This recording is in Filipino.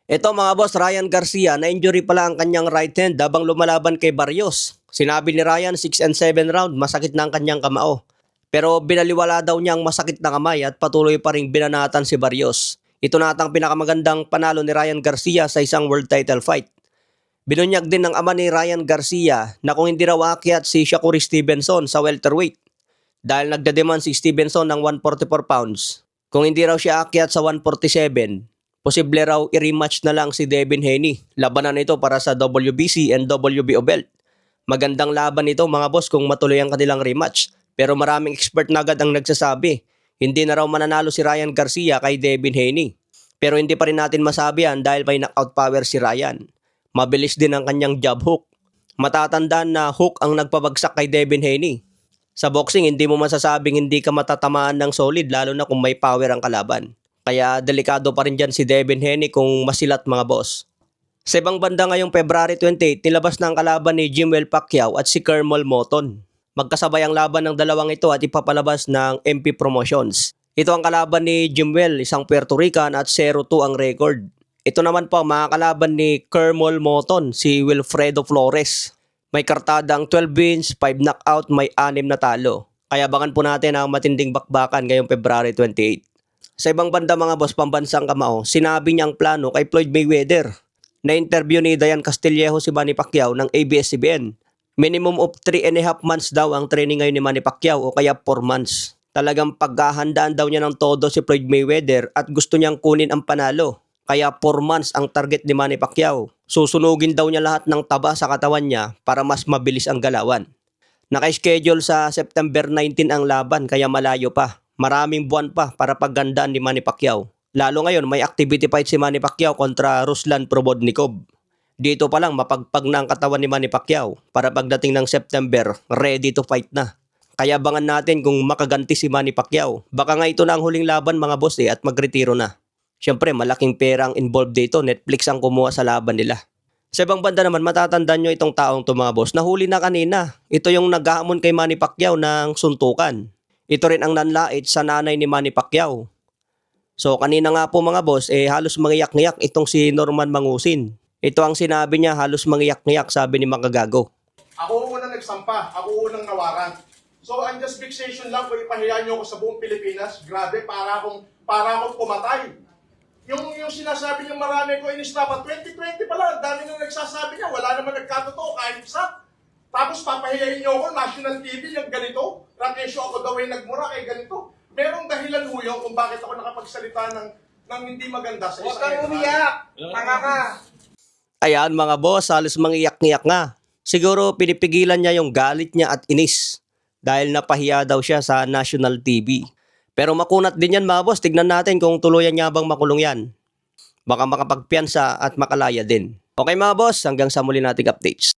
Ito mga boss, Ryan Garcia, na-injury pala ang kanyang right hand habang lumalaban kay Barrios. Sinabi ni Ryan, 6 and 7 round, masakit na ang kanyang kamao. Pero binaliwala daw niya ang masakit na kamay at patuloy pa ring binanatan si Barrios. Ito na atang pinakamagandang panalo ni Ryan Garcia sa isang world title fight. Binunyag din ng ama ni Ryan Garcia na kung hindi raw aakyat si Shakur Stevenson sa welterweight dahil nagdedemand si Stevenson ng 144 pounds. Kung hindi raw siya aakyat sa 147, posible raw i-rematch na lang si Devin Haney. Labanan ito para sa WBC and WBO belt. Magandang laban ito mga boss kung matuloy ang kanilang rematch. Pero maraming expert na agad ang nagsasabi, hindi na raw mananalo si Ryan Garcia kay Devin Haney. Pero hindi pa rin natin masabi yan dahil may knockout power si Ryan. Mabilis din ang kanyang jab hook. Matatandaan na hook ang nagpabagsak kay Devin Haney. Sa boxing, hindi mo masasabing hindi ka matatamaan ng solid lalo na kung may power ang kalaban. Kaya delikado pa rin dyan si Devin Haney kung masilat mga boss. Sa ibang banda ngayong February 28, nilabas na ang kalaban ni Jimwell Pacquiao at si Kermel Moton. Magkasabay ang laban ng dalawang ito at ipapalabas ng MP Promotions. Ito ang kalaban ni Jimwell, isang Puerto Rican at 0-2 ang record. Ito naman po ang mga kalaban ni Kermel Moton, si Wilfredo Flores. May kartada ang 12 wins, 5 knockout, may 6 na talo. Kaya abangan po natin ang matinding bakbakan ngayong February 28. Sa ibang banda mga boss, pambansang kamao, sinabi niya ang plano kay Floyd Mayweather. Na-interview ni Dayan Castillejo si Manny Pacquiao ng ABS-CBN. Minimum of 3.5 months daw ang training ngayon ni Manny Pacquiao o kaya 4 months. Talagang paghahandaan daw niya ng todo si Floyd Mayweather at gusto niyang kunin ang panalo. Kaya 4 months ang target ni Manny Pacquiao. Susunugin daw niya lahat ng taba sa katawan niya para mas mabilis ang galawan. Naka-schedule sa September 19 ang laban kaya malayo pa. Maraming buwan pa para paggandaan ni Manny Pacquiao. Lalo ngayon may activity fight si Manny Pacquiao kontra Ruslan Probodnikov. Dito pa lang mapagpag na ang katawan ni Manny Pacquiao para pagdating ng September, ready to fight na. Kaya abangan natin kung makaganti si Manny Pacquiao. Baka nga ito na ang huling laban mga boss at magretiro na. Siyempre malaking pera ang involved dito, Netflix ang kumuha sa laban nila. Sa ibang banda naman matatandaan nyo itong taong to mga boss, nahuli na kanina. Ito yung naghahamon kay Manny Pacquiao ng suntukan. Ito rin ang nanlait sa nanay ni Manny Pacquiao. So kanina nga po mga boss, halos mangiyak-ngiyak itong si Norman Mangusin. Ito ang sinabi niya, halos mangiyak-ngiyak, sabi ni Makagago. Ako unang nagsampa, ako unang nawaran. So ang just fixation lang kung ipahiya niyo ako sa buong Pilipinas, grabe, para akong pumatay. Yung sinasabi niyo marami ko inistapan, 2020 pala, dami nang nagsasabi niya, wala naman nagkatotoo kahit isa. Tapos papahiyain niyo ako, national TV, yung ganito, rakesyo ako daw ay nagmura kay ganito. Merong dahilan ho yun kung bakit ako nakapagsalita ng hindi maganda sa isang. Huwag kang umiyak! Tanga ka! Ayan mga boss, halos mangiyak-ngiyak nga. Siguro pinipigilan niya yung galit niya at inis dahil napahiya daw siya sa national TV. Pero makunat din yan mga boss, tignan natin kung tuluyan niya bang makulong yan. Baka makapagpiyansa at makalaya din. Okay mga boss, hanggang sa muli nating updates.